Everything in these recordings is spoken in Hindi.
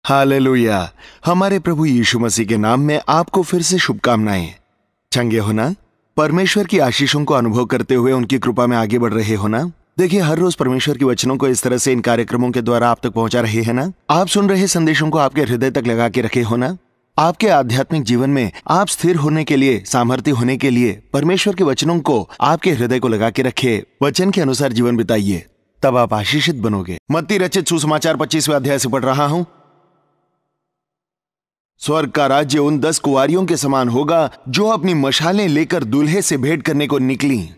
हालेलुया। हमारे प्रभु यीशु मसीह के नाम में आपको फिर से शुभकामनाएं। चंगे हो ना? परमेश्वर की आशीषों को अनुभव करते हुए उनकी कृपा में आगे बढ़ रहे हो ना? देखिए, हर रोज परमेश्वर की वचनों को इस तरह से इन कार्यक्रमों के द्वारा आप तक पहुंचा रहे हैं ना? आप सुन रहे संदेशों को आपके हृदय तक लगा के रखे हो ना? आपके आध्यात्मिक जीवन में आप स्थिर होने के लिए, सामर्थ्य होने के लिए परमेश्वर के वचनों को आपके हृदय को लगा के रखे, वचन के अनुसार जीवन बिताइए, तब आप आशीषित बनोगे। मत्ती रचित सुसमाचार 25वें अध्याय से पढ़ रहा हूं। स्वर्ग का राज्य उन 10 कुंवारियों के समान होगा जो अपनी मशालें लेकर दूल्हे से भेंट करने को निकली।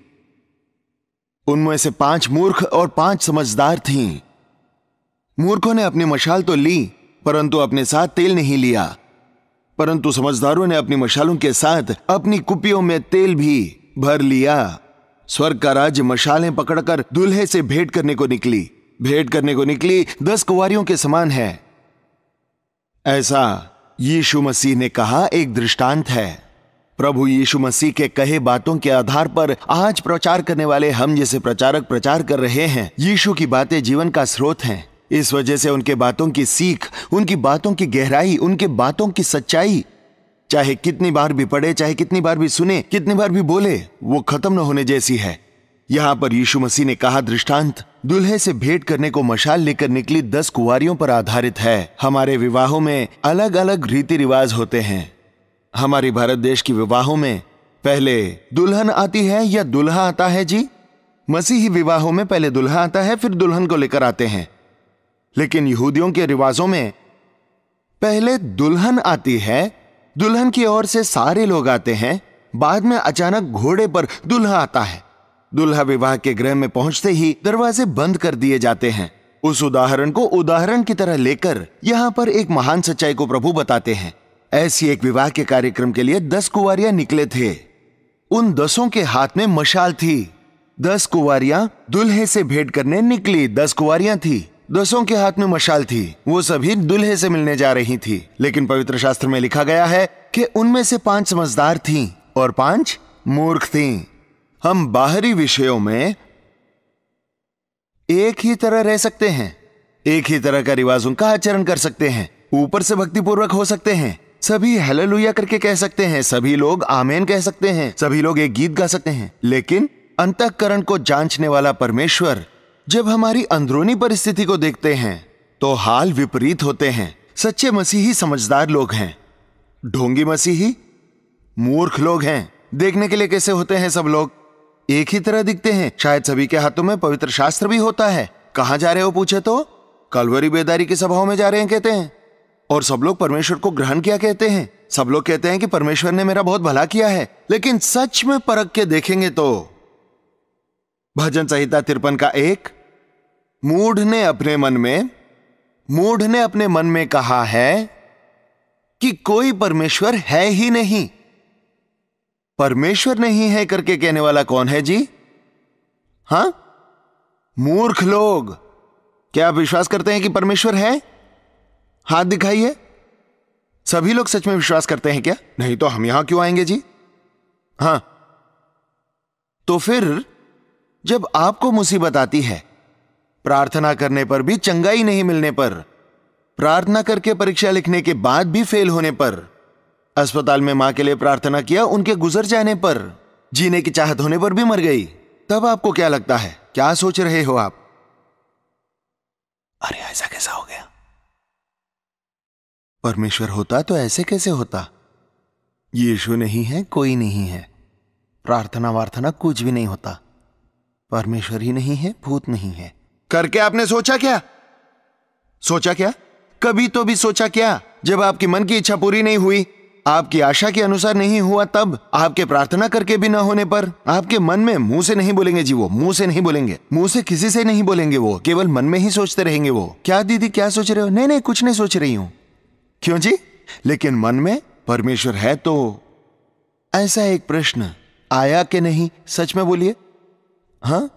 उनमें से 5 मूर्ख और 5 समझदार थीं। मूर्खों ने अपनी मशाल तो ली, परंतु अपने साथ तेल नहीं लिया, परंतु समझदारों ने अपनी मशालों के साथ अपनी कुपियों में तेल भी भर लिया। स्वर्ग का राज्य मशालें पकड़कर दूल्हे से भेंट करने को निकली। भेंट करने को निकली 10 कुंवारियों के समान है। ऐसा यीशु मसीह ने कहा एक दृष्टांत है। प्रभु यीशु मसीह के कहे बातों के आधार पर आज प्रचार करने वाले हम जैसे प्रचारक प्रचार कर रहे हैं। यीशु की बातें जीवन का स्रोत हैं। इस वजह से उनके बातों की सीख, उनकी बातों की गहराई, उनके बातों की सच्चाई, चाहे कितनी बार भी पढ़े, चाहे कितनी बार भी सुने, कितनी बार भी बोले, वो खत्म न होने जैसी है। यहां पर यीशु मसीह ने कहा दृष्टांत दूल्हे से भेंट करने को मशाल लेकर निकली 10 कुंवारियों पर आधारित है। हमारे विवाहों में अलग अलग रीति रिवाज होते हैं। हमारी भारत देश की विवाहों में पहले दुल्हन आती है या दूल्हा आता है जी? मसीही विवाहों में पहले दूल्हा आता है, फिर दुल्हन को लेकर आते हैं। लेकिन यहूदियों के रिवाजों में पहले दुल्हन आती है, दुल्हन की ओर से सारे लोग आते हैं, बाद में अचानक घोड़े पर दूल्हा आता है। दूल्हा विवाह के गृह में पहुंचते ही दरवाजे बंद कर दिए जाते हैं। उस उदाहरण को उदाहरण की तरह लेकर यहां पर एक महान सच्चाई को प्रभु बताते हैं। ऐसी एक विवाह के कार्यक्रम के लिए 10 कुंवारियां निकले थे। उन 10 के हाथ में मशाल थी। 10 कुंवारियां दूल्हे से भेंट करने निकली। 10 कुंवारियां थी, 10 के हाथ में मशाल थी। वो सभी दूल्हे से मिलने जा रही थी। लेकिन पवित्र शास्त्र में लिखा गया है कि उनमें से 5 समझदार थीं और 5 मूर्ख थीं। हम बाहरी विषयों में एक ही तरह रह सकते हैं, एक ही तरह का रिवाजों का आचरण कर सकते हैं, ऊपर से भक्तिपूर्वक हो सकते हैं, सभी हालेलुया करके कह सकते हैं, सभी लोग आमीन कह सकते हैं, सभी लोग एक गीत गा सकते हैं। लेकिन अंतःकरण को जांचने वाला परमेश्वर जब हमारी अंदरूनी परिस्थिति को देखते हैं तो हाल विपरीत होते हैं। सच्चे मसीही समझदार लोग हैं, ढोंगी मसीही मूर्ख लोग हैं। देखने के लिए कैसे होते हैं? सब लोग एक ही तरह दिखते हैं। शायद सभी के हाथों में पवित्र शास्त्र भी होता है। कहां जा रहे हो पूछे तो कलवरी बेदारी की सभाओं में जा रहे हैं कहते हैं। और सब लोग परमेश्वर को ग्रहण किया कहते हैं। सब लोग कहते हैं कि परमेश्वर ने मेरा बहुत भला किया है। लेकिन सच में परख के देखेंगे तो भजन संहिता 53 का 1, मूढ़ ने अपने मन में कहा है कि कोई परमेश्वर है ही नहीं। परमेश्वर नहीं है करके कहने वाला कौन है जी? हां, मूर्ख लोग। क्या आप विश्वास करते हैं कि परमेश्वर है? हाथ दिखाइए। सभी लोग सच में विश्वास करते हैं क्या? नहीं तो हम यहां क्यों आएंगे जी? हां, तो फिर जब आपको मुसीबत आती है, प्रार्थना करने पर भी चंगाई नहीं मिलने पर, प्रार्थना करके परीक्षा लिखने के बाद भी फेल होने पर, अस्पताल में मां के लिए प्रार्थना किया, उनके गुजर जाने पर, जीने की चाहत होने पर भी मर गई, तब आपको क्या लगता है? क्या सोच रहे हो आप? अरे ऐसा कैसा हो गया? परमेश्वर होता तो ऐसे कैसे होता? यीशु नहीं है, कोई नहीं है, प्रार्थना वार्थना कुछ भी नहीं होता, परमेश्वर ही नहीं है, भूत नहीं है करके आपने सोचा क्या? सोचा क्या? कभी तो भी सोचा क्या? जब आपकी मन की इच्छा पूरी नहीं हुई, आपकी आशा के अनुसार नहीं हुआ, तब आपके प्रार्थना करके भी ना होने पर आपके मन में, मुंह से नहीं बोलेंगे जी, वो मुंह से नहीं बोलेंगे, मुंह से किसी से नहीं बोलेंगे, वो केवल मन में ही सोचते रहेंगे। वो क्या दीदी क्या सोच रहे हो? नहीं नहीं कुछ नहीं सोच रही हूं। क्यों जी? लेकिन मन में परमेश्वर है तो। ऐसा एक प्रश्न आया कि नहीं? सच में बोलिए। हाँ,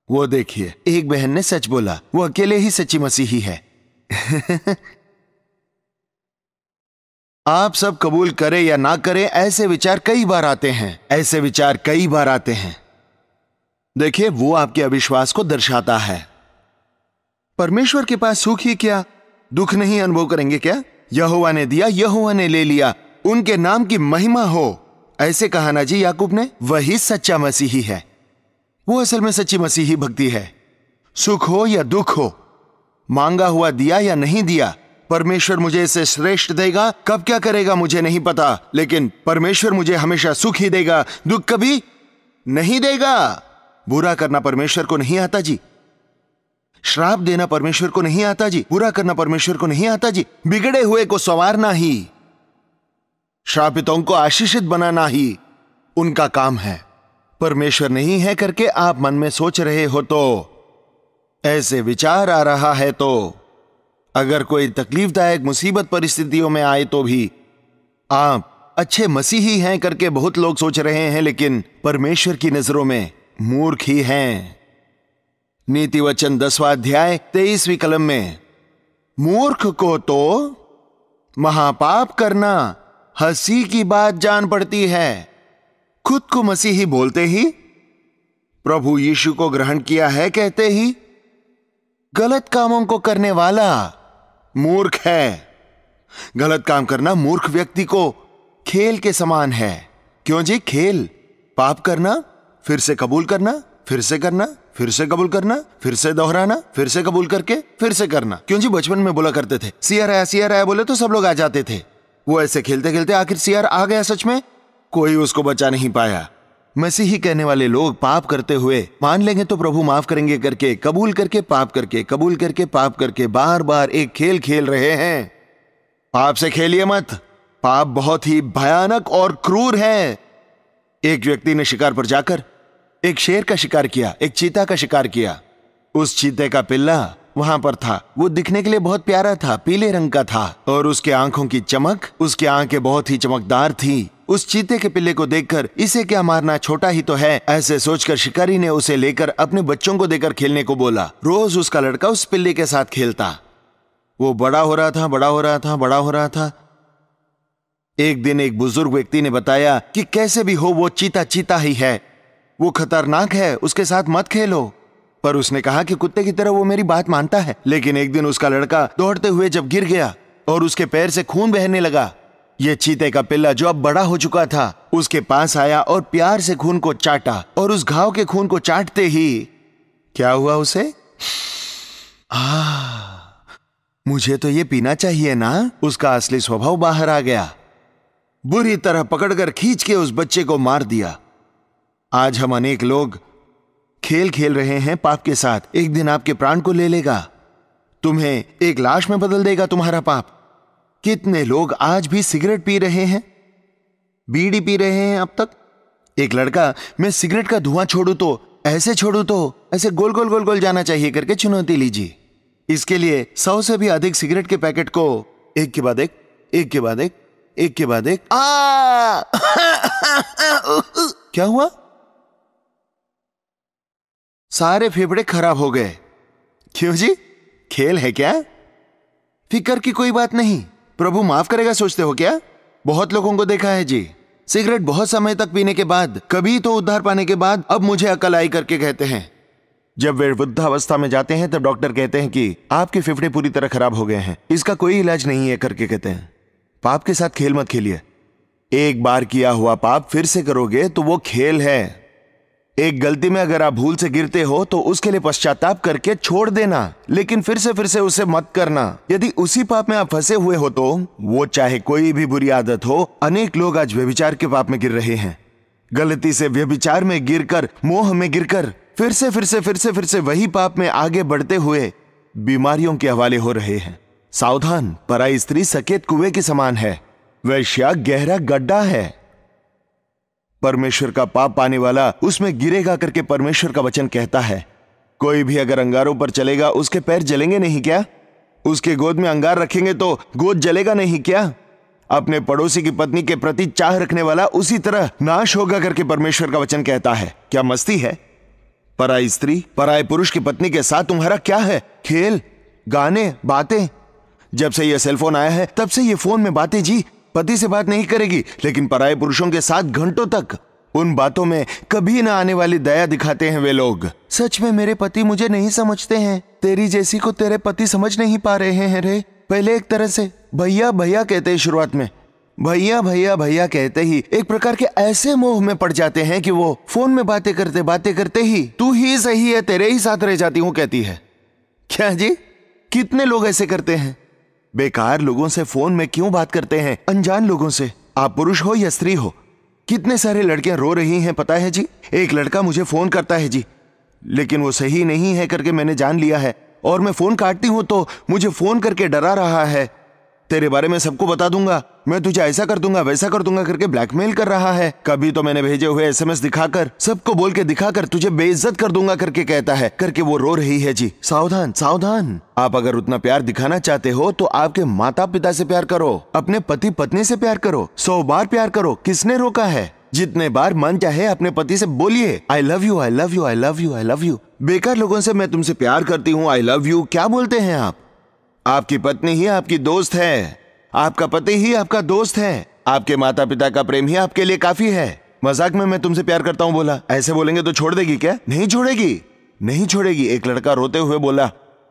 वो देखिए, एक बहन ने सच बोला, वो अकेले ही सच्ची मसीही है। आप सब कबूल करें या ना करें, ऐसे विचार कई बार आते हैं, ऐसे विचार कई बार आते हैं। देखिए, वो आपके अविश्वास को दर्शाता है। परमेश्वर के पास सुख ही क्या, दुख नहीं अनुभव करेंगे क्या? यहोवा ने दिया, यहोवा ने ले लिया, उनके नाम की महिमा हो, ऐसे कहा ना जी याकूब ने। वही सच्चा मसीही है, वो असल में सच्ची मसीही भक्ति है। सुख हो या दुख हो, मांगा हुआ दिया या नहीं दिया, परमेश्वर मुझे इससे श्रेष्ठ देगा। कब क्या करेगा मुझे नहीं पता, लेकिन परमेश्वर मुझे हमेशा सुख ही देगा, दुख कभी नहीं देगा। बुरा करना परमेश्वर को नहीं आता जी, श्राप देना परमेश्वर को नहीं आता जी, बुरा करना परमेश्वर को नहीं आता जी, बिगड़े हुए को संवारना ही, श्रापितों को आशीषित बनाना ही उनका काम है। परमेश्वर नहीं है करके आप मन में सोच रहे हो, तो ऐसे विचार आ रहा है, तो अगर कोई तकलीफदायक मुसीबत परिस्थितियों में आए तो भी आप अच्छे मसीही हैं करके बहुत लोग सोच रहे हैं, लेकिन परमेश्वर की नजरों में मूर्ख ही हैं। नीति वचन 10वां अध्याय 23वीं कलम में, मूर्ख को तो महापाप करना हंसी की बात जान पड़ती है। खुद को मसीही बोलते ही, प्रभु यीशु को ग्रहण किया है कहते ही, गलत कामों को करने वाला मूर्ख है। गलत काम करना मूर्ख व्यक्ति को खेल के समान है। क्यों जी? खेल, पाप करना, फिर से कबूल करना, फिर से करना, फिर से कबूल करना, फिर से दोहराना, फिर से कबूल करके फिर से करना। क्यों जी? बचपन में बोला करते थे सिया राया बोले तो सब लोग आ जाते थे। वो ऐसे खेलते खेलते आखिर सियार आ गया सच में, कोई उसको बचा नहीं पाया। मसीही कहने वाले लोग पाप करते हुए मान लेंगे तो प्रभु माफ करेंगे करके, कबूल करके पाप करके, कबूल करके पाप करके बार बार एक खेल खेल रहे हैं। पाप से खेलिए मत, पाप बहुत ही भयानक और क्रूर है। एक व्यक्ति ने शिकार पर जाकर एक शेर का शिकार किया, एक चीता का शिकार किया। उस चीते का पिल्ला वहां पर था। वो दिखने के लिए बहुत प्यारा था, पीले रंग का था, और उसके आंखों की चमक, उसकी आंखें बहुत ही चमकदार थी। उस चीते के पिल्ले को देखकर इसे क्या मारना, छोटा ही तो है, ऐसे सोचकर शिकारी ने उसे लेकर अपने बच्चों को देकर खेलने को बोला। रोज उसका लड़का उस पिल्ले के साथ खेलता। वो बड़ा हो रहा था, बड़ा हो रहा था, बड़ा हो रहा था। एक दिन एक बुजुर्ग व्यक्ति ने बताया कि कैसे भी हो वो चीता चीता ही है, वो खतरनाक है, उसके साथ मत खेलो। पर उसने कहा कि कुत्ते की तरह वो मेरी बात मानता है। लेकिन एक दिन उसका लड़का दौड़ते हुए जब गिर गया और उसके पैर से खून बहने लगा, ये चीते का पिल्ला जो अब बड़ा हो चुका था उसके पास आया और प्यार से खून को चाटा, और उस घाव के खून को चाटते ही क्या हुआ उसे? मुझे तो ये पीना चाहिए ना। उसका असली स्वभाव बाहर आ गया। बुरी तरह पकड़कर खींच के उस बच्चे को मार दिया। आज हम अनेक लोग खेल खेल रहे हैं पाप के साथ। एक दिन आपके प्राण को ले लेगा, तुम्हें एक लाश में बदल देगा तुम्हारा पाप। कितने लोग आज भी सिगरेट पी रहे हैं, बीड़ी पी रहे हैं अब तक। एक लड़का, मैं सिगरेट का धुआं छोड़ू तो ऐसे छोड़ू तो ऐसे गोल गोल गोल गोल जाना चाहिए करके चुनौती लीजिए। इसके लिए 100 से भी अधिक सिगरेट के पैकेट को एक के बाद एक, एक के बाद एक, एक के बाद एक क्या हुआ? सारे फेफड़े खराब हो गए। क्यों जी? खेल है क्या? फिक्र की कोई बात नहीं, प्रभु माफ करेगा सोचते हो क्या? बहुत लोगों को देखा है जी, सिगरेट बहुत समय तक पीने के बाद, कभी तो उद्धार पाने के बाद अब मुझे अकल आई करके कहते हैं। जब वे वृद्धावस्था में जाते हैं तब डॉक्टर कहते हैं कि आपके फेफड़े पूरी तरह खराब हो गए हैं, इसका कोई इलाज नहीं है करके कहते हैं। पाप के साथ खेल मत खेलिए। एक बार किया हुआ पाप फिर से करोगे तो वो खेल है। एक गलती में अगर आप भूल से गिरते हो तो उसके लिए पश्चाताप करके छोड़ देना, लेकिन फिर से उसे मत करना। यदि उसी पाप में आप फंसे हुए हो तो वो चाहे कोई भी बुरी आदत हो, अनेक लोग आज व्यभिचार के पाप में गिर रहे हैं। गलती से व्यभिचार में गिरकर, मोह में गिरकर फिर से वही पाप में आगे बढ़ते हुए बीमारियों के हवाले हो रहे हैं। सावधान, पराई स्त्री सकेत कुएं के समान है, वैश्या गहरा गड्ढा है। परमेश्वर का पाप पाने वाला उसमें गिरेगा करके परमेश्वर का वचन कहता है। कोई भी अगर अंगारों पर चलेगा उसके पैर जलेंगे नहीं क्या? उसके गोद में अंगार रखेंगे तो गोद जलेगा नहीं क्या? अपने पड़ोसी की पत्नी के प्रति चाह रखने वाला उसी तरह नाश होगा करके परमेश्वर का वचन कहता है। क्या मस्ती है? पराई स्त्री, पराये पुरुष की पत्नी के साथ तुम्हारा क्या है? खेल, गाने, बातें। जब से यह सेलफोन आया है तब से ये फोन में बातें जी। पति से बात नहीं करेगी, लेकिन पराये पुरुषों के साथ घंटों तक उन बातों में कभी न आने वाली दया दिखाते हैं वे लोग। सच में मेरे पति मुझे नहीं समझते हैं, तेरी जैसी को तेरे पति समझ नहीं पा रहे हैं रे। पहले एक तरह से भैया भैया कहते हैं, शुरुआत में भैया भैया भैया कहते ही एक प्रकार के ऐसे मोह में पड़ जाते हैं कि वो फोन में बातें करते ही तू ही सही है, तेरे ही साथ रह जाती हूं कहती है। क्या जी, कितने लोग ऐसे करते हैं? बेकार लोगों से फोन में क्यों बात करते हैं, अनजान लोगों से, आप पुरुष हो या स्त्री हो। कितने सारे लड़कियां रो रही हैं पता है जी। एक लड़का मुझे फोन करता है जी, लेकिन वो सही नहीं है करके मैंने जान लिया है, और मैं फोन काटती हूं तो मुझे फोन करके डरा रहा है, तेरे बारे में सबको बता दूंगा, मैं तुझे ऐसा कर दूंगा वैसा कर दूंगा करके ब्लैकमेल कर रहा है। कभी तो मैंने भेजे हुए एसएमएस दिखाकर, सबको बोल के दिखाकर तुझे बेइज्जत कर दूंगा करके कहता है, करके वो रो रही है जी। सावधान सावधान, आप अगर उतना प्यार दिखाना चाहते हो तो आपके माता पिता से प्यार करो, अपने पति पत्नी से प्यार करो, 100 बार प्यार करो, किसने रोका है? जितने बार मन चाहे अपने पति से बोलिए I love you I love you I love you I love you. बेकार लोगों से मैं तुमसे प्यार करती हूँ आई लव यू क्या बोलते हैं आप? आपकी पत्नी ही आपकी दोस्त है, आपका पति ही आपका दोस्त है, आपके माता पिता का प्रेम ही आपके लिए काफी है। मजाक में मैं तुमसे प्यार करता हूं बोला, ऐसे बोलेंगे तो छोड़ देगी क्या? नहीं छोड़ेगी, नहीं छोड़ेगी। एक लड़का रोते हुए बोला,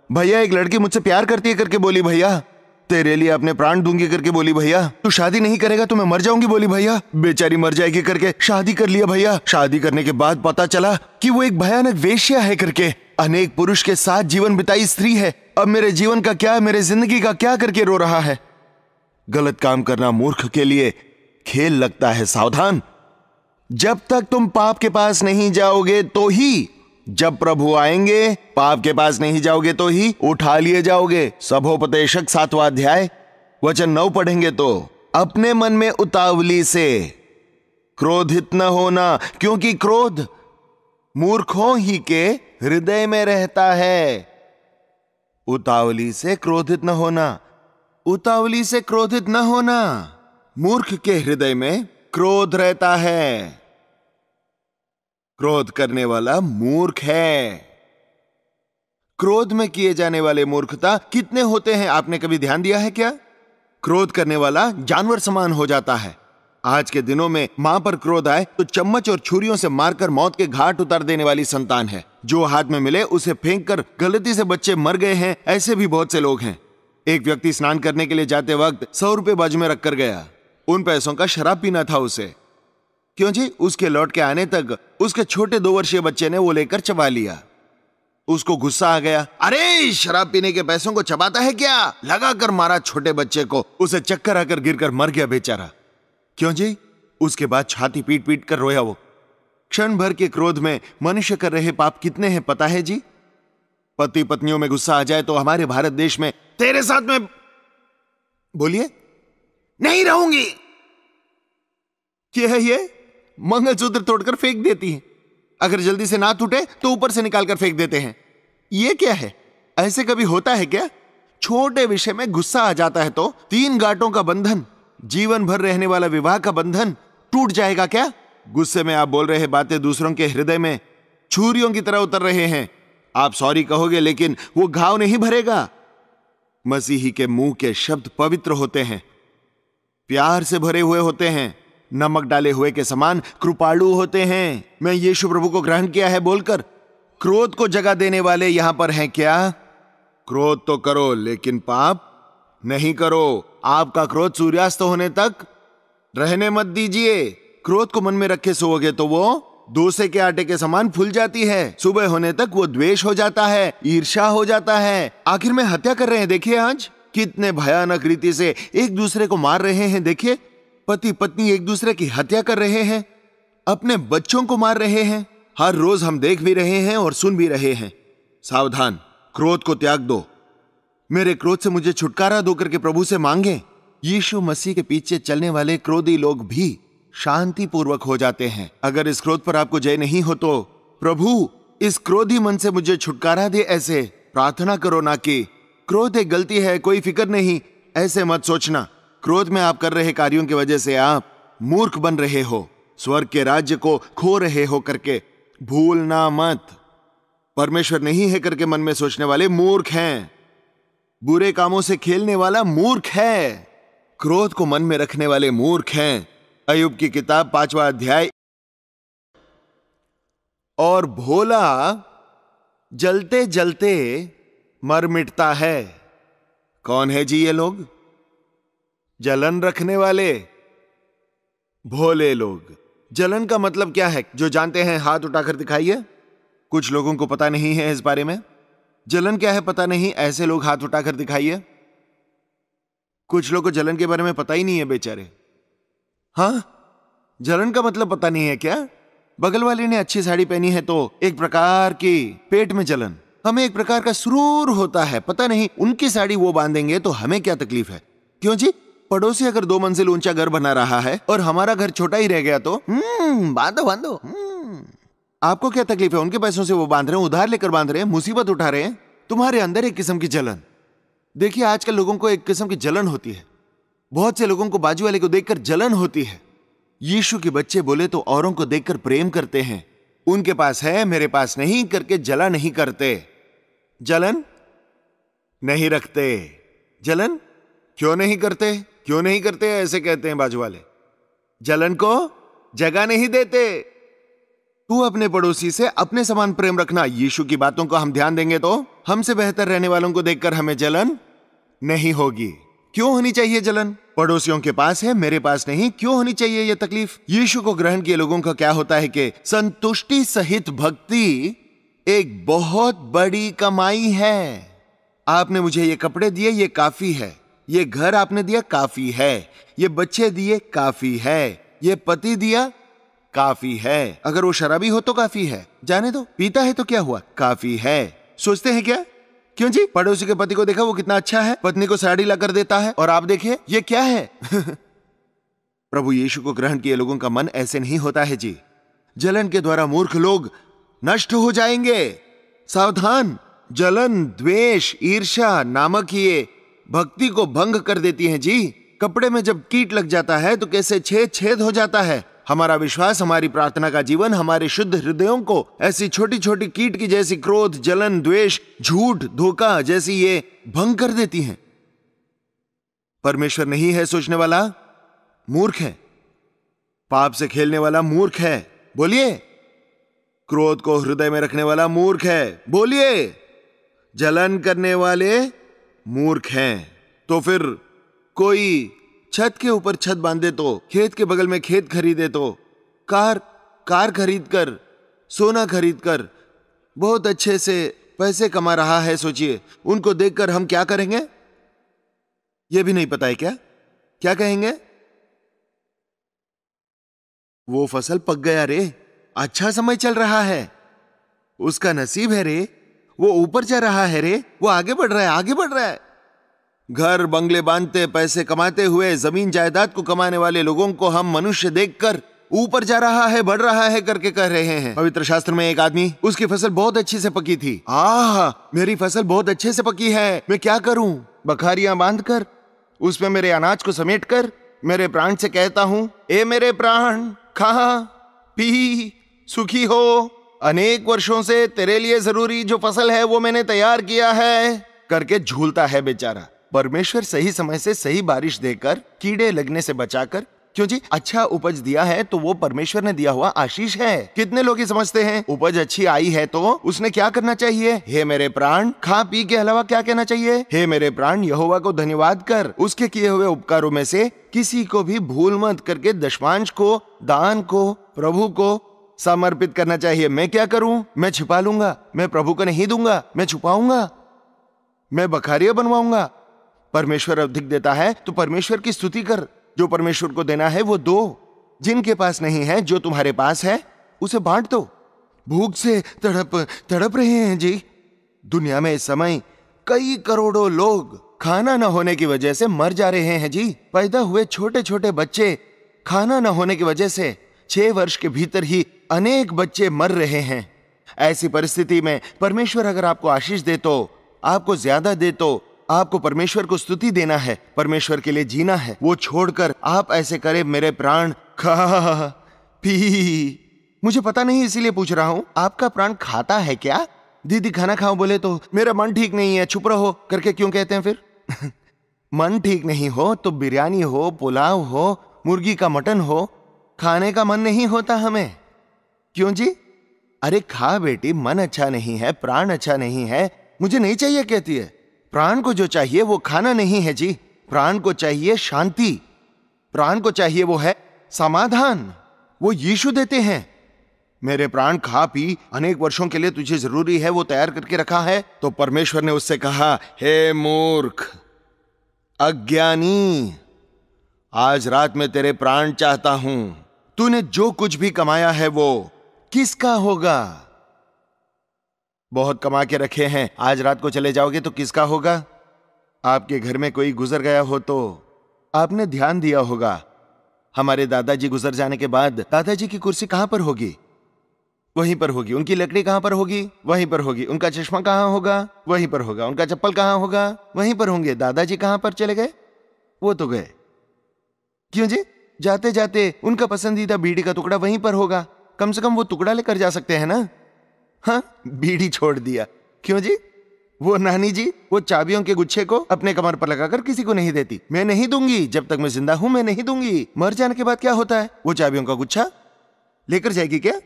भैया एक लड़की मुझसे प्यार करती है करके बोली, भैया तेरे लिए अपने प्राण दूंगी करके बोली, भैया तू शादी नहीं करेगा तो मैं मर जाऊंगी बोली, भैया बेचारी मर जाएगी करके शादी कर लिया भैया। शादी करने के बाद पता चला कि वो एक भयानक वेश्या है करके, अनेक पुरुष के साथ जीवन बिताई स्त्री है। अब मेरे जीवन का क्या, मेरे जिंदगी का क्या करके रो रहा है। गलत काम करना मूर्ख के लिए खेल लगता है, सावधान। जब तक तुम पाप के पास नहीं जाओगे तो ही, जब प्रभु आएंगे पाप के पास नहीं जाओगे तो ही उठा लिए जाओगे। सभोपदेशक 7वां अध्याय वचन 9 पढ़ेंगे तो, अपने मन में उतावली से क्रोधित न होना, क्योंकि क्रोध मूर्खों ही के हृदय में रहता है। उतावली से क्रोधित न होना, उतावली से क्रोधित न होना, मूर्ख के हृदय में क्रोध रहता है। क्रोध करने वाला मूर्ख है। क्रोध में किए जाने वाले मूर्खता कितने होते हैं, आपने कभी ध्यान दिया है क्या? क्रोध करने वाला जानवर समान हो जाता है। आज के दिनों में मां पर क्रोध आए तो चम्मच और छुरियों से मारकर मौत के घाट उतार देने वाली संतान है। जो हाथ में मिले उसे फेंककर गलती से बच्चे मर गए हैं, ऐसे भी बहुत से लोग हैं। एक व्यक्ति स्नान करने के लिए जाते वक्त 100 रुपए बाजू में रखकर गया। उन पैसों का शराब पीना था उसे। क्यों जी? उसके लौट के आने तक उसके छोटे 2 वर्षीय बच्चे ने वो लेकर चबा लिया। उसको गुस्सा आ गया, अरे शराब पीने के पैसों को चबाता है क्या? लगाकर मारा छोटे बच्चे को, उसे चक्कर आकर गिरकर मर गया बेचारा। क्यों जी? उसके बाद छाती पीट पीट कर रोया वो। क्षण भर के क्रोध में मनुष्य कर रहे पाप कितने हैं पता है जी? पति पत्नियों में गुस्सा आ जाए तो हमारे भारत देश में तेरे साथ में बोलिए नहीं रहूंगी, क्या है ये? मंगलसूत्र तोड़कर फेंक देती है। अगर जल्दी से ना टूटे तो ऊपर से निकालकर फेंक देते हैं। ये क्या है? ऐसे कभी होता है क्या? छोटे विषय में गुस्सा आ जाता है तो 3 गांठों का बंधन, जीवन भर रहने वाला विवाह का बंधन टूट जाएगा क्या? गुस्से में आप बोल रहे बातें दूसरों के हृदय में छुरियों की तरह उतर रहे हैं। आप सॉरी कहोगे लेकिन वो घाव नहीं भरेगा। मसीही के मुंह के शब्द पवित्र होते हैं, प्यार से भरे हुए होते हैं, नमक डाले हुए के समान कृपालु होते हैं। मैं यीशु प्रभु को ग्रहण किया है बोलकर क्रोध को जगह देने वाले यहां पर हैं क्या? क्रोध तो करो लेकिन पाप नहीं करो। आपका क्रोध सूर्यास्त होने तक रहने मत दीजिए। क्रोध को मन में रखे सोओगे तो वो डोसे के आटे के समान फूल जाती है। सुबह होने तक वो द्वेष हो जाता है, ईर्ष्या हो जाता है, आखिर में हत्या कर रहे हैं। देखिए आज कितने भयानक रीति से एक दूसरे को मार रहे हैं। देखिए पति पत्नी एक दूसरे की हत्या कर रहे हैं, अपने बच्चों को मार रहे हैं। हर रोज हम देख भी रहे हैं और सुन भी रहे हैं। सावधान, क्रोध को त्याग दो। मेरे क्रोध से मुझे छुटकारा दो करके प्रभु से मांगे। यीशु मसीह के पीछे चलने वाले क्रोधी लोग भी शांति पूर्वक हो जाते हैं। अगर इस क्रोध पर आपको जय नहीं हो तो प्रभु इस क्रोधी मन से मुझे छुटकारा दे ऐसे प्रार्थना करो, ना कि क्रोध एक गलती है कोई फिक्र नहीं, ऐसे मत सोचना। क्रोध में आप कर रहे कार्यों की वजह से आप मूर्ख बन रहे हो, स्वर्ग के राज्य को खो रहे हो करके भूलना मत। परमेश्वर नहीं है करके मन में सोचने वाले मूर्ख हैं। बुरे कामों से खेलने वाला मूर्ख है। क्रोध को मन में रखने वाले मूर्ख हैं। अय्यूब की किताब 5वां अध्याय, और भोला जलते जलते मर मिटता है, कौन है जी ये लोग? जलन रखने वाले भोले लोग। जलन का मतलब क्या है जो जानते हैं हाथ उठाकर दिखाइए। कुछ लोगों को पता नहीं है इस बारे में। जलन क्या है पता नहीं, ऐसे लोग हाथ उठाकर दिखाइए। कुछ लोगों को जलन के बारे में पता ही नहीं है बेचारे। हाँ, जलन का मतलब पता नहीं है क्या? बगल वाले ने अच्छी साड़ी पहनी है तो एक प्रकार की पेट में जलन, हमें एक प्रकार का सुरूर होता है। पता नहीं उनकी साड़ी वो बांधेंगे तो हमें क्या तकलीफ है? क्यों जी? पड़ोसी अगर 2 मंजिल ऊंचा घर बना रहा है और हमारा घर छोटा ही रह गया तो बांधो बांधो। आपको क्या तकलीफ है? उनके पैसों से वो बांध रहे हैं, उधार लेकर बांध रहे हैं, मुसीबत उठा रहे हैं। तुम्हारे अंदर एक किस्म की जलन। देखिए आजकल लोगों को एक किस्म की जलन होती है। बहुत से लोगों को बाजू वाले को देखकर जलन होती है। यीशु के बच्चे बोले तो औरों को देखकर प्रेम करते हैं। उनके पास है मेरे पास नहीं करके जला नहीं करते, जलन नहीं रखते। जलन क्यों नहीं करते? क्यों नहीं करते ऐसे कहते हैं बाजू वाले। जलन को जगह नहीं देते। तू अपने पड़ोसी से अपने समान प्रेम रखना। यीशु की बातों को हम ध्यान देंगे तो हमसे बेहतर रहने वालों को देखकर हमें जलन नहीं होगी। क्यों होनी चाहिए जलन? पड़ोसियों के पास है मेरे पास नहीं, क्यों होनी चाहिए यह तकलीफ? यीशु को ग्रहण किए लोगों का क्या होता है कि संतुष्टि सहित भक्ति एक बहुत बड़ी कमाई है। आपने मुझे ये कपड़े दिए, ये काफी है। ये घर आपने दिया, काफी है। ये बच्चे दिए, काफी है। ये पति दिया, काफी है। अगर वो शराबी हो तो काफी है, जाने दो। पीता है तो क्या हुआ, काफी है। सोचते हैं क्या? क्यों जी? पड़ोसी के पति को देखा वो कितना अच्छा है, पत्नी को साड़ी लाकर देता है, और आप देखिए ये क्या है। प्रभु यीशु को ग्रहण किए लोगों का मन ऐसे नहीं होता है जी। जलन के द्वारा मूर्ख लोग नष्ट हो जाएंगे। सावधान, जलन, द्वेष, ईर्ष्या नामक ये भक्ति को भंग कर देती हैं जी। कपड़े में जब कीट लग जाता है तो कैसे छेद छेद हो जाता है। हमारा विश्वास, हमारी प्रार्थना का जीवन, हमारे शुद्ध हृदयों को ऐसी छोटी छोटी कीट की जैसी क्रोध, जलन, द्वेष, झूठ, धोखा जैसी ये भंग कर देती हैं। परमेश्वर नहीं है सोचने वाला मूर्ख है। पाप से खेलने वाला मूर्ख है, बोलिए। क्रोध को हृदय में रखने वाला मूर्ख है, बोलिए। जलन करने वाले मूर्ख हैं। तो फिर कोई छत के ऊपर छत बांधे तो, खेत के बगल में खेत खरीदे तो, कार खरीद कर, सोना खरीद कर बहुत अच्छे से पैसे कमा रहा है, सोचिए उनको देखकर हम क्या करेंगे? यह भी नहीं पता है क्या? क्या कहेंगे? वो फसल पक गया रे, अच्छा समय चल रहा है, उसका नसीब है रे, वो ऊपर जा रहा है रे, वो आगे बढ़ रहा है, आगे बढ़ रहा है। घर बंगले बांधते, पैसे कमाते हुए, जमीन जायदाद को कमाने वाले लोगों को हम मनुष्य देखकर ऊपर जा रहा है, बढ़ रहा है करके कह रहे हैं। पवित्र शास्त्र में एक आदमी, उसकी फसल बहुत अच्छी से पकी थी। मेरी फसल बहुत अच्छे से पकी है, मैं क्या करूं? बखारियां बांधकर उसमें मेरे अनाज को समेटकर मेरे प्राण से कहता हूं, ए मेरे प्राण, खा पी सुखी हो, अनेक वर्षों से तेरे लिए जरूरी जो फसल है वो मैंने तैयार किया है करके झूलता है बेचारा। परमेश्वर सही समय से सही बारिश देकर, कीड़े लगने से बचाकर, क्यों जी? अच्छा उपज दिया है तो वो परमेश्वर ने दिया हुआ आशीष है। कितने लोग ही समझते हैं उपज अच्छी आई है तो उसने क्या करना चाहिए? हे मेरे प्राण, खा पी के अलावा क्या कहना चाहिए? हे मेरे प्राण, यहोवा को धन्यवाद कर, उसके किए हुए उपकारों में से किसी को भी भूल मत करके दशमांश को, दान को प्रभु को समर्पित करना चाहिए। मैं क्या करूं? मैं छिपा लूंगा, मैं प्रभु को नहीं दूंगा, मैं छुपाऊंगा, मैं बखारिया बनवाऊंगा। परमेश्वर अधिक देता है तो परमेश्वर की स्तुति कर। जो परमेश्वर को देना है वो दो। जिनके पास नहीं है, जो तुम्हारे पास है उसे बांट दो। भूख से तड़प रहे हैं जी। दुनिया में इस समय कई करोड़ों लोग खाना न होने की वजह से मर जा रहे हैं जी। पैदा हुए छोटे छोटे बच्चे खाना न होने की वजह से 6 वर्ष के भीतर ही अनेक बच्चे मर रहे हैं। ऐसी परिस्थिति में परमेश्वर अगर आपको आशीष दे तो, आपको ज्यादा दे तो, आपको परमेश्वर को स्तुति देना है, परमेश्वर के लिए जीना है। वो छोड़कर आप ऐसे करें, मेरे प्राण खा पी। मुझे पता नहीं इसीलिए पूछ रहा हूं, आपका प्राण खाता है क्या? दीदी खाना खाओ बोले तो मेरा मन ठीक नहीं है, चुप रहो करके क्यों कहते हैं फिर? मन ठीक नहीं हो तो बिरयानी हो, पुलाव हो, मुर्गी का मटन हो, खाने का मन नहीं होता हमें। क्यों जी? अरे खा बेटी, मन अच्छा नहीं है, प्राण अच्छा नहीं है, मुझे नहीं चाहिए कहती है। प्राण को जो चाहिए वो खाना नहीं है जी, प्राण को चाहिए शांति, प्राण को चाहिए वो है समाधान, वो यीशु देते हैं। मेरे प्राण खा पी अनेक वर्षों के लिए तुझे जरूरी है वो तैयार करके रखा है। तो परमेश्वर ने उससे कहा, हे मूर्ख, अज्ञानी, आज रात में तेरे प्राण चाहता हूं। तूने जो कुछ भी कमाया है वो किसका होगा? बहुत कमा के रखे हैं, आज रात को चले जाओगे तो किसका होगा? आपके घर में कोई गुजर गया हो तो आपने ध्यान दिया होगा, हमारे दादाजी गुजर जाने के बाद दादाजी की कुर्सी कहां पर होगी? वहीं पर होगी। उनकी लकड़ी कहां पर होगी? वहीं पर होगी। उनका चश्मा कहां होगा? वहीं पर होगा। उनका चप्पल कहां होगा? वहीं पर होंगे। दादाजी कहां पर चले गए? वो तो गए। क्यों जी? जाते जाते उनका पसंदीदा बीड़ी का टुकड़ा वहीं पर होगा, कम से कम वो टुकड़ा लेकर जा सकते हैं ना। हाँ, बीड़ी छोड़ दिया। क्यों जी? वो नानी जी वो चाबियों के गुच्छे को अपने कमर पर लगाकर किसी को नहीं देती। मैं नहीं दूंगी, जब तक मैं जिंदा हूं मैं नहीं दूंगी। मर जाने के बाद क्या होता है? वो चाबियों का गुच्छा लेकर जाएगी क्या?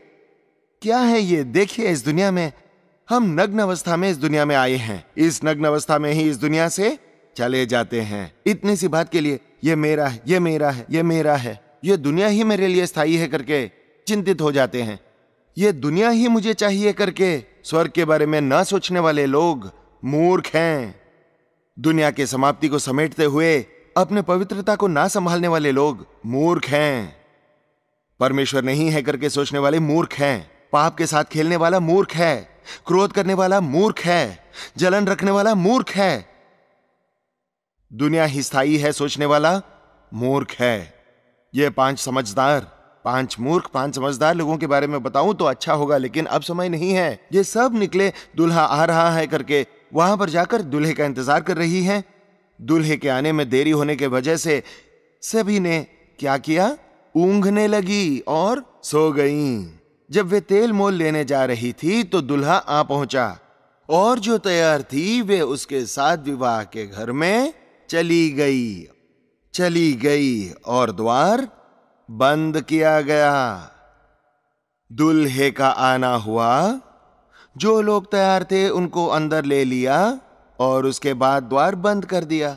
क्या है ये? देखिए, इस दुनिया में हम नग्न अवस्था में इस दुनिया में आए हैं, इस नग्न अवस्था में ही इस दुनिया से चले जाते हैं। इतनी सी बात के लिए ये मेरा है, ये मेरा है, ये मेरा है, ये दुनिया ही मेरे लिए स्थायी है करके चिंतित हो जाते हैं। ये दुनिया ही मुझे चाहिए करके स्वर्ग के बारे में ना सोचने वाले लोग मूर्ख हैं। दुनिया के समाप्ति को समेटते हुए अपने पवित्रता को ना संभालने वाले लोग मूर्ख हैं। परमेश्वर नहीं है करके सोचने वाले मूर्ख हैं। पाप के साथ खेलने वाला मूर्ख है, क्रोध करने वाला मूर्ख है, जलन रखने वाला मूर्ख है, दुनिया ही स्थायी है सोचने वाला मूर्ख है। ये 5 समझदार, 5 मूर्ख, 5 समझदार लोगों के बारे में बताऊं तो अच्छा होगा, लेकिन अब समय नहीं है। ये सब निकले दूल्हा आ रहा है करके वहां पर जाकर दूल्हे का इंतजार कर रही हैं। दूल्हे के आने में देरी होने के वजह से सभी ने क्या किया? ऊंघने लगी और सो गईं। जब वे तेल मोल लेने जा रही थी तो दूल्हा आ पहुंचा और जो तैयार थी वे उसके साथ विवाह के घर में चली गई और द्वार बंद किया गया। दूल्हे का आना हुआ, जो लोग तैयार थे उनको अंदर ले लिया और उसके बाद द्वार बंद कर दिया।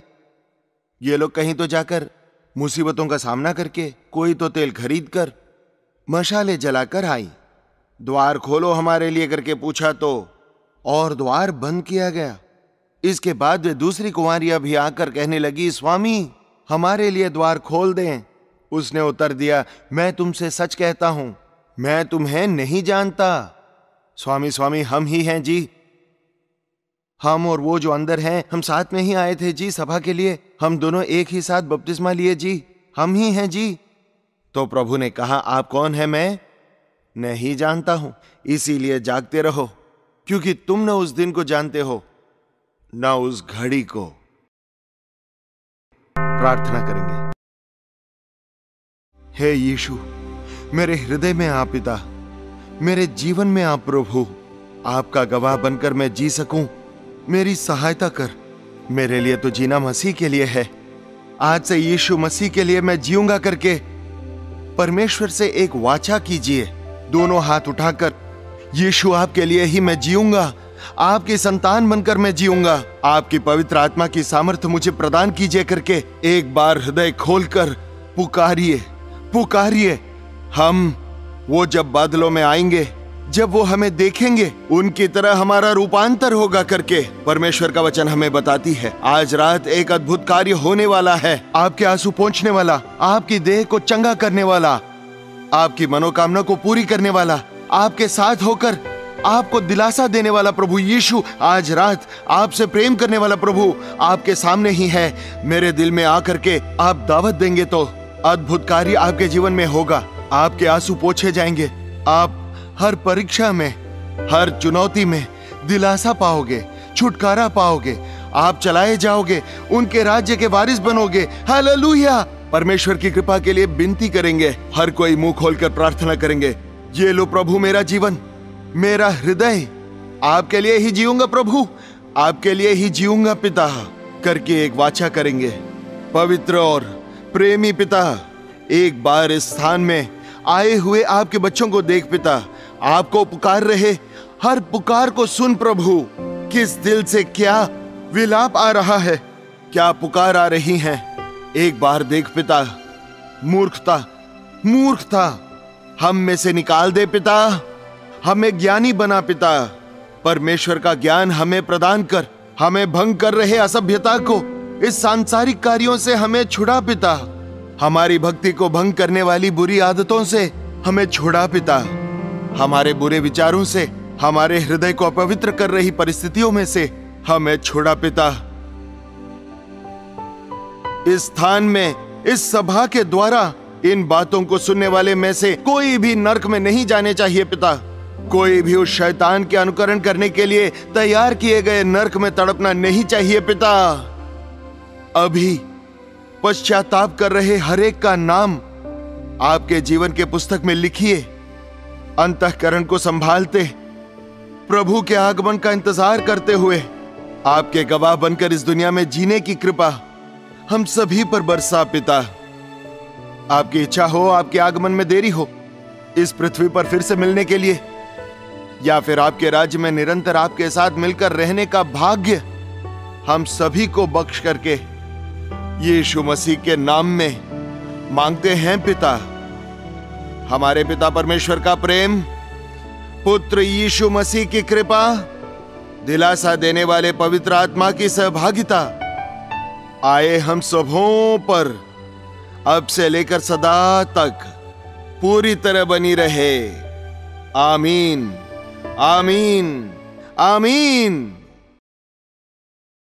ये लोग कहीं तो जाकर मुसीबतों का सामना करके, कोई तो तेल खरीद कर, मशाले जलाकर आई। द्वार खोलो हमारे लिए करके पूछा तो और द्वार बंद किया गया। इसके बाद वे दूसरी कुंवारियां भी आकर कहने लगी, स्वामी हमारे लिए द्वार खोल दें। उसने उत्तर दिया, मैं तुमसे सच कहता हूं, मैं तुम्हें नहीं जानता। स्वामी स्वामी हम ही हैं जी, हम और वो जो अंदर हैं, हम साथ में ही आए थे जी सभा के लिए, हम दोनों एक ही साथ बपतिस्मा लिए जी, हम ही हैं जी। तो प्रभु ने कहा, आप कौन है? मैं नहीं जानता हूं, इसीलिए जागते रहो, क्योंकि तुम न उस दिन को जानते हो न उस घड़ी को। प्रार्थना करेंगे। हे यीशु, मेरे हृदय में आप पिता, मेरे जीवन में आप प्रभु, आपका गवाह बनकर मैं जी सकूं, मेरी सहायता कर। मेरे लिए तो जीना मसीह के लिए है। आज से यीशु मसीह के लिए मैं जीऊंगा करके परमेश्वर से एक वाचा कीजिए, दोनों हाथ उठाकर। यीशु आपके लिए ही मैं जीऊंगा, आपकी संतान बनकर मैं जीऊंगा। आपकी पवित्र आत्मा की सामर्थ्य मुझे प्रदान कीजिए करके एक बार हृदय खोलकर पुकारिए, पुकारिए। हम वो जब बादलों में आएंगे, जब वो हमें देखेंगे, उनकी तरह हमारा रूपांतर होगा करके परमेश्वर का वचन हमें बताती है। आज रात एक अद्भुत कार्य होने वाला है, आपके आंसू पोंछने वाला, आपकी देह को चंगा करने वाला, आपकी मनोकामना को पूरी करने वाला, आपके साथ होकर आपको दिलासा देने वाला प्रभु यीशु आज रात आपसे प्रेम करने वाला प्रभु आपके सामने ही है। मेरे दिल में आकर के आप दावत देंगे तो अद्भुत कार्य आपके जीवन में होगा। आपके आंसू पोंछे जाएंगे, आप हर परीक्षा में, हर चुनौती में दिलासा पाओगे, छुटकारा पाओगे, आप चलाए जाओगे, उनके राज्य के वारिस बनोगे। हालेलुया। परमेश्वर की कृपा के लिए विनती करेंगे, हर कोई मुंह खोलकर प्रार्थना करेंगे। ये लो प्रभु मेरा जीवन, मेरा हृदय, आपके लिए ही जीऊंगा प्रभु, आपके लिए ही जीऊंगा पिता करके एक वाचा करेंगे। पवित्र और प्रेमी पिता, एक बार इस स्थान में आए हुए आपके बच्चों को देख पिता, आपको पुकार रहे, हर पुकार को सुन प्रभु। किस दिल से क्या विलाप आ रहा है, क्या पुकार आ रही है। एक बार देख पिता, मूर्खता मूर्खता हम में से निकाल दे पिता, हमें ज्ञानी बना पिता। परमेश्वर का ज्ञान हमें प्रदान कर, हमें भंग कर रहे असभ्यता को, इस सांसारिक कार्यों से हमें छुड़ा पिता। हमारी भक्ति को भंग करने वाली बुरी आदतों से हमें छुड़ा पिता। हमारे बुरे विचारों से, हमारे हृदय को अपवित्र कर रही परिस्थितियों में से हमें छुड़ा पिता। इस स्थान में, इस सभा के द्वारा इन बातों को सुनने वाले में से कोई भी नरक में नहीं जाने चाहिए पिता। कोई भी उस शैतान के अनुकरण करने के लिए तैयार किए गए नरक में तड़पना नहीं चाहिए पिता। अभी पश्चाताप कर रहे हर एक का नाम आपके जीवन के पुस्तक में लिखिए। अंतःकरण को संभालते, प्रभु के आगमन का इंतजार करते हुए आपके गवाह बनकर इस दुनिया में जीने की कृपा हम सभी पर बरसा पिता। आपकी इच्छा हो, आपके आगमन में देरी हो, इस पृथ्वी पर फिर से मिलने के लिए, या फिर आपके राज्य में निरंतर आपके साथ मिलकर रहने का भाग्य हम सभी को बख्श करके यीशु मसीह के नाम में मांगते हैं पिता। हमारे पिता परमेश्वर का प्रेम, पुत्र यीशु मसीह की कृपा, दिलासा देने वाले पवित्र आत्मा की सहभागिता आए हम सबों पर अब से लेकर सदा तक पूरी तरह बनी रहे। आमीन, आमीन, आमीन।